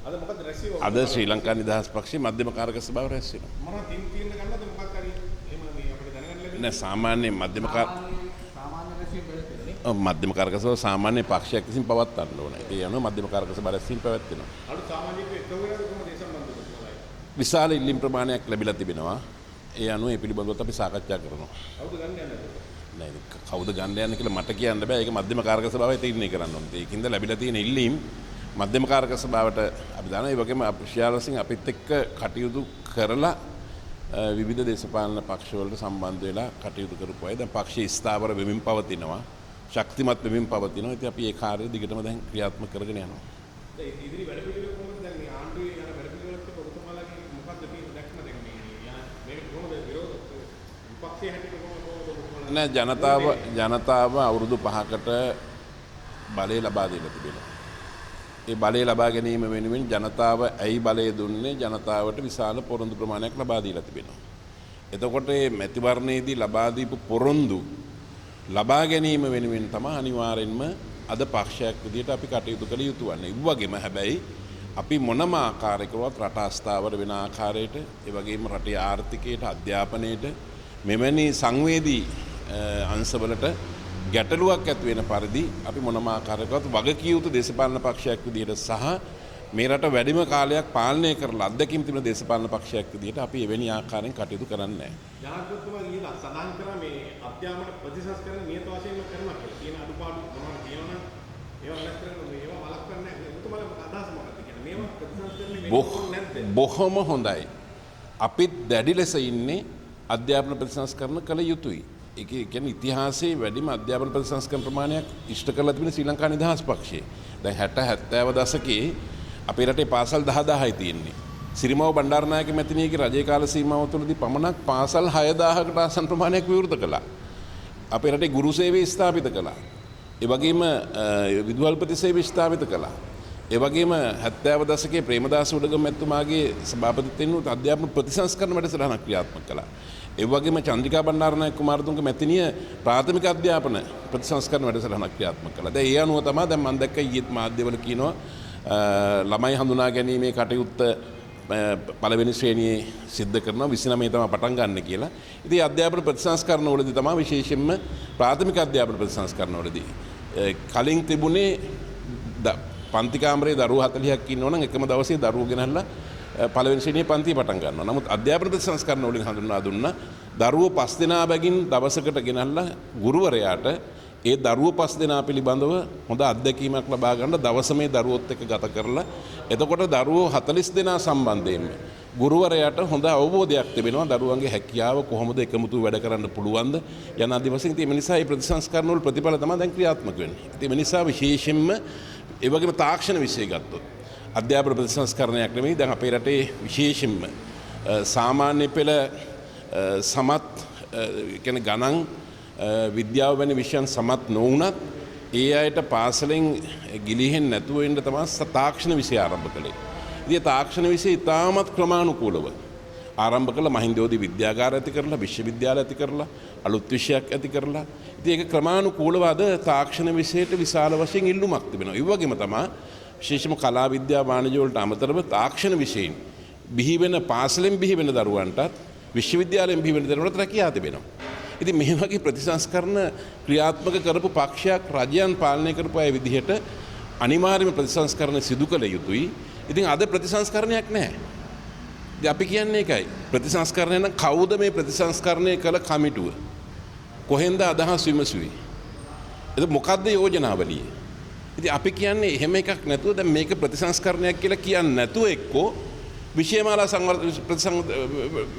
අද ශ්‍රී ලංකා නිදහස් පක්ෂයේ මධ්‍යම කාරක සභාව රැස් වෙනවා. නෑ සාමාන්‍ය මධ්‍යම කාරක සභාව සාමාන්‍ය පක්ෂයක් විසින් පවත්වන්න ඕනේ. ඒ අනුව මධ්‍යම කාරක සභාව රැස් වීම පැවැත්වෙනවා. විශාල ඉල්ලීම් ප්‍රමාණයක් ලැබිලා තිබෙනවා. ඒ අනුව ඒ පිළිබඳව අපි සාකච්ඡා කරනවා. කවුද ගන්න යන්නේ කියලා මට කියන්න බෑ. ඒක මධ්‍යම කාරක සභාවේ තීරණය කරන්න ඕනේ. ඒකින්ද ලැබිලා තියෙන ඉල්ලීම් මධ්‍යම කාරක සභාවට අපි දන්නවා. ඒ වගේම ශ්‍රියාල සිං අපිත් එක්ක කටයුතු කරලා විවිධ දේශපාලන පක්ෂවලට සම්බන්ධ වෙලා කටයුතු කරපු අය දැන් පක්ෂයේ ස්ථාවර වෙමින් පවතිනවා. ශක්තිමත් වෙමින් පවතිනවා. ඉතින් අපි ඒ කාර්යය දිගටම දැන් ක්‍රියාත්මක කරගෙන යනවා. ඉදිරි වැඩ පිළිවෙල කොහොමද දැන් මේ ආණ්ඩුවේ යන වැඩ පිළිවෙලත් එක්ක ඔබතුමාලාගේ මොකක්ද මේ දැක්ම දැන් මේක කොහොමද විරෝධ විපක්ෂයේ හැටියට කොහොමද නෑ ජනතාව අවුරුදු 5කට බලය ලබා දීලා තිබෙනවා. ඒ බලය ලබා ගැනීම වෙනුවෙන් ජනතාව ඇයි බලය දුන්නේ ජනතාවට විශාල පොරොන්දු ප්‍රමාණයක් ලබා දීලා තිබෙනවා. එතකොට මේ මැතිවරණයේදී ලබා දීපු පොරොන්දු ලබා ගැනීම වෙනුවෙන් තමයි අනිවාර්යෙන්ම අද පක්ෂයක් විදිහට අපි කටයුතු කළ යුතු වන්නේ. ඒ වගේම හැබැයි අපි මොනම ආකාරයකවත් රට අස්ථාවර වෙන ආකාරයට ඒ වගේම රටේ ආර්ථිකයට අධ්‍යාපනයට මෙවැනි සංවේදී අංශවලට ගැටලුවක් ඇති වෙන පරිදි අපි මොනම ආකාරයකවත් වගකිය යුතු දේශපාලන පක්ෂයක් විදිහට සහ මේ රට වැඩිම කාලයක් පාලනය කරලා අත්දැකීම් තිබෙන දේශපාලන පක්ෂයක් විදිහට අපි එවැනි ආකාරයෙන් කටයුතු කරන්නේ නැහැ. ජනාධිපතිතුමා ඊළඟ සඳහන් කරා මේ අධ්‍යාපන ප්‍රතිසංස්කරණ නියත වශයෙන්ම කරනවා කියලා. තියෙන අඩුපාඩු මොනවද කියනවනම් ඒවා වෙනස් කරන්න ඒවා වළක්වන්න නැහැ. ඔබතුමාලා අදහස් මොකක්ද කියන්නේ? මේවා ප්‍රතිසංස්කරණය වෙන්නේ නැද්ද? බොහොම හොඳයි. අපිත් දැඩි ලෙස ඉන්නේ අධ්‍යාපන ප්‍රතිසංස්කරණ කළ යුතුයි. ඒ කියන්නේ ඉතිහාසයේ වැඩිම අධ්‍යාපන ප්‍රතිසංස්කරණ ප්‍රමාණයක් ඉෂ්ට කරලා තිබෙන ශ්‍රී ලංකා නිදහස් පක්ෂය. දැන් 60 70 දශකයේ අපේ රටේ පාසල් 10000යි තියෙන්නේ. සිරිමව බණ්ඩාරනායක මැතිණියගේ රජයේ කාල සීමාව තුළදී පමණක් පාසල් 6000කට ආසන්න ප්‍රමාණයක් විවෘත කළා. අපේ රටේ ගුරු සේවය ස්ථාපිත කළා. ඒ වගේම විදුහල්පති සේවය ස්ථාපිත කළා. ඒ වගේම 70 දශකයේ ප්‍රේමදාස උඩගම මැතිතුමාගේ සභාපතිත්වයෙන් උත් අධ්‍යාපන ප්‍රතිසංස්කරණ වැඩසටහනක් ක්‍රියාත්මක කළා. ඒ වගේම චන්ද්‍රිකා බණ්ඩාරනායක කුමාරතුංග මැතිණිය ප්‍රාථමික අධ්‍යාපන ප්‍රතිසංස්කරණ වැඩසටහනක් ක්‍රියාත්මක කළා. දැන් ඒ අනුව තමයි දැන් මම දැක්ක ඊයේත් මාධ්‍යවල කියනවා ළමයි හඳුනා ගැනීමේ කටයුත්ත පළවෙනි ශ්‍රේණියේ සිද්ධ කරනවා 29 තමයි පටන් ගන්න කියලා. ඉතින් අධ්‍යාපන ප්‍රතිසංස්කරණ වලදී තමයි විශේෂයෙන්ම ප්‍රාථමික අධ්‍යාපන ප්‍රතිසංස්කරණ වලදී කලින් තිබුණේ පන්ති කාමරේ දරුවෝ 40ක් ඉන්නවනම් එකම දවසේ දරුවෝ ගෙනල්ලා පළවෙනි ශ්‍රේණියේ පන්තිය පටන් ගන්නවා. නමුත් අධ්‍යාපන ප්‍රතිසංස්කරණ වලින් හඳුන්වා දුන්නා දරුවෝ 5 දෙනා බැගින් දවසකට ගෙනල්ලා ගුරුවරයාට ඒ දරුවෝ 5 දෙනා පිළිබඳව හොඳ අත්දැකීමක් ලබා ගන්න දවස මේ දරුවොත් එක්ක ගත කරලා එතකොට දරුවෝ 40 දෙනා සම්බන්ධයෙන්ම ගුරුවරයාට හොඳ අවබෝධයක් තිබෙනවා දරුවන්ගේ හැකියාව කොහොමද එකමුතු වැඩ කරන්න පුළුවන්ද යන ආදී වශයෙන්. ඒ නිසා මේ ප්‍රතිසංස්කරණ වල ප්‍රතිඵල තමයි දැන් ක්‍රියාත්මක වෙන්නේ. ඒ නිසා විශේෂයෙන්ම ඒ වගේම තාක්ෂණ විෂය ගත්තොත් අධ්‍යාපන ප්‍රතිසංස්කරණයක් නෙමෙයි දැන් අපේ රටේ විශේෂයෙන්ම සාමාන්‍ය පෙළ සමත් කියන්නේ ගණන් විද්‍යාව වැනි විෂයන් සමත් නොවුනත් ඒ අයට පාසලෙන් ගිලිහෙන්නේ නැතුව ඉන්න තමයි තාක්ෂණ විෂය ආරම්භ කළේ. ඉතින් තාක්ෂණ විෂය ඉතාමත් ක්‍රමානුකූලව ආරම්භ කළ මහින්දෝදී විද්‍යාගාර ඇති කරලා විශ්වවිද්‍යාල ඇති කරලා අලුත් විෂයක් ඇති කරලා ඉතින් ඒක ක්‍රමානුකූලව අද තාක්ෂණ විෂයට විශාල වශයෙන් ඉල්ලුමක් තිබෙනවා. ඒ වගේම තමයි විශේෂම කලා විද්‍යා වාණිජ්‍ය වලට අමතරව තාක්ෂණ විෂයෙන් බිහි වෙන පාසලෙන් බිහි වෙන දරුවන්ටත් විශ්වවිද්‍යාලයෙන් බිහි වෙන දරුවන්ට රැකියාව තිබෙනවා. ඉතින් මේ වගේ ප්‍රතිසංස්කරණ ක්‍රියාත්මක කරපු පක්ෂයක් රජයන් පාලනය කරපු අය විදිහට අනිවාර්යයෙන්ම ප්‍රතිසංස්කරණ සිදු කළ යුතුයි. ඉතින් අද ප්‍රතිසංස්කරණයක් නැහැ. ඉතින් අපි කියන්නේ ඒකයි. ප්‍රතිසංස්කරණය නම් කවුද මේ ප්‍රතිසංස්කරණය කළ කමිටුව? කොහෙන්ද අදහස් විමසුවේ? ඒක මොකද්ද යෝජනාවලිය? ඉතින් අපි කියන්නේ එහෙම එකක් නැතුව දැන් මේක ප්‍රතිසංස්කරණයක් කියලා කියන්නේ නැතුව එක්කෝ විෂයමාලා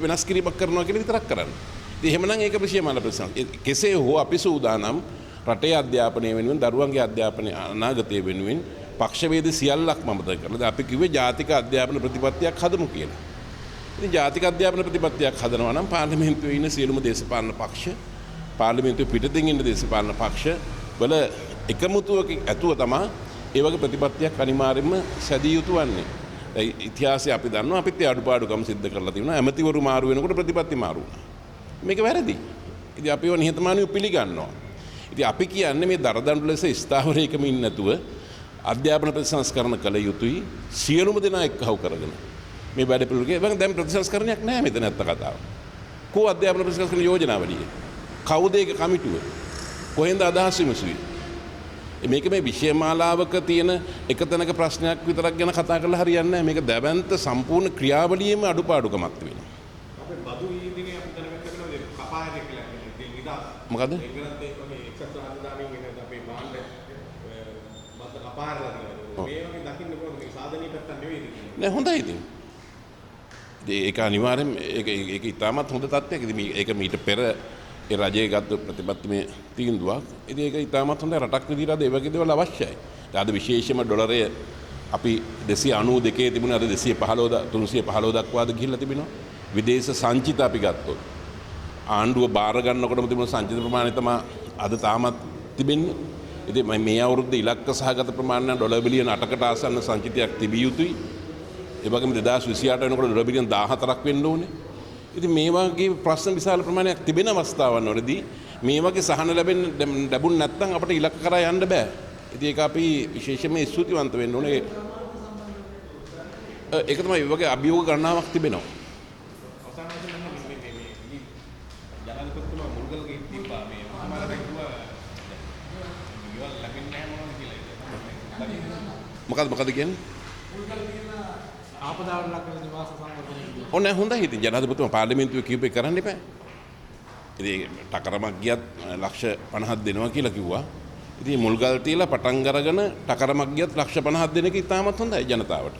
වෙනස් කිරීමක් කරනවා කියලා විතරක් කරන්නේ. ඉතින් එහෙමනම් ඒක විෂයමාලා ප්‍රතිසංස්කරණ. කෙසේ හෝ අපි සූදානම් රටේ අධ්‍යාපනය වෙනුවෙන් දරුවන්ගේ අධ්‍යාපනය අනාගතය වෙනුවෙන් පක්ෂවේදී සියල්ලක් මමත කරලා අපි කිව්වේ ජාතික අධ්‍යාපන ප්‍රතිපත්තියක් හදමු කියලා. ඉතින් ජාතික අධ්‍යාපන ප්‍රතිපත්තියක් හදනවා නම් පාර්ලිමේන්තුවේ ඉන්න සියලුම දේශපාලන පක්ෂ පාර්ලිමේන්තුවේ පිටතින් ඉන්න දේශපාලන පක්ෂ වල එකමුතුවකින් ඇතුව තමයි ඒ වගේ ප්‍රතිපත්තියක් අනිවාර්යයෙන්ම සැදිය යුතු වන්නේ. ඉතිහාසයේ අපි දන්නවා අපිත් ඒ අඩුපාඩුකම් සිද්ධ කරලා තියෙනවා. ඇමතිවරු මාරු වෙනකොට ප්‍රතිපත්ති මාරු වුණා. මේක වැරදි. ඉතින් අපි නිහතමානීව පිළිගන්නවා. ඉතින් අපි කියන්නේ මේ දරදඬු ලෙස ස්ථාවරයකම ඉන්නේ නැතුව අධ්‍යාපන ප්‍රතිසංස්කරණ කළ යුතුයි සියලුම දෙනා එක්කහුව කරගෙන. මේ වැඩ පිළිවෙලක දැන් ප්‍රතිසංස්කරණයක් නැහැ මෙතන ඇත්ත කතාව. කෝ අධ්‍යාපන ප්‍රතිසංස්කරණ යෝජනාවලිය. කවුද ඒක කමිටුව? කොහෙන්ද අදහස් විමසුවේ? මේක මේ විෂය මාලාවක තියෙන එක තැනක ප්‍රශ්නයක් විතරක් ගැන කතා කරලා හරියන්නේ නැහැ. මේක දැවැන්ත සම්පූර්ණ ක්‍රියාවලියේම අඩුපාඩුකමක් තියෙනවා. අපේ බදු ඊදිනේ අපි දැනගන්න වෙනවා කපායරේ කියලා කියන්නේ නිදාස්. මොකද? ඒකත් ඒක මේ එක්සත් රාජධානියෙන් එන අපේ බාණ්ඩ මත කපායරලා තියෙනවා. මේ වගේ දකින්න පුළුවන් මේ සාධනීය පැත්තක් නෙවෙයි කියන්නේ. නෑ හොඳයි ඉතින්. ඒක අනිවාර්යෙන් ඒක ඉතාමත් හොඳ තත්ත්වයක්. ඉතින් ඒක මීට පෙර ඒ රජයේ ගත්ත ප්‍රතිපත්තිමය තීන්දුවක්. ඉතින් ඒක ඉතාමත් හොඳ රටක් විදිහට අද ඒ වගේ දේවල් අවශ්‍යයි. අද විශේෂයෙන්ම ඩොලරය අපි 292 තිබුණේ අද 315 දක්වාද ගිහිල්ලා තිබෙනවා. විදේශ සංචිත අපි ගත්තොත් ආණ්ඩුව බාර ගන්නකොටම තිබුණ සංචිත ප්‍රමාණය තමයි අද තාමත් තිබෙන්නේ. ඉතින් මේ අවුරුද්ද ඉලක්ක සහගත ප්‍රමාණය ඩොලර් බිලියන 8කට ආසන්න සංචිතයක් තිබිය යුතුයි. ඒ වගේම 2028 වෙනකොට ඩොලර් බිලියන 14ක් වෙන්න ඕනේ. ඉතින් මේ වගේ ප්‍රශ්න විශාල ප්‍රමාණයක් තිබෙන අවස්ථාවන් වලදී මේ වගේ සහන ලැබුණ නැත්නම් අපිට ඉලක්ක කරා යන්න බෑ. ඉතින් ඒක අපි විශේෂයෙන්ම ස්තුතිවන්ත වෙන්න ඕනේ. ඒක තමයි මේ වගේ අභියෝග ගණනාවක් තිබෙනවා. අවසාන වශයෙන් නම් මේ ජනාධිපතිතුමා මුල්ගල් ගේ තිබ්බා මේ සමහර කිව්වා ඉවල් ලැබෙන්නේ නැහැ මොනවද කියලා. මොකද කියන්නේ? ආපදාවට ලක් වෙන නිවාස සංවර්ධනය. ඔන්න හොඳයි ඉතින් ජනාධිපතිතුමා පාර්ලිමේන්තුවේ කියූප එක කරන්න එපා. ඉතින් ටකරමක් ගියත් ලක්ෂ 50ක් දෙනවා කියලා කිව්වා. ඉතින් මුල්ගල් තියලා පටන් අරගෙන ටකරමක් ගියත් ලක්ෂ 50ක් දෙන එක ඉතාමත් හොඳයි ජනතාවට.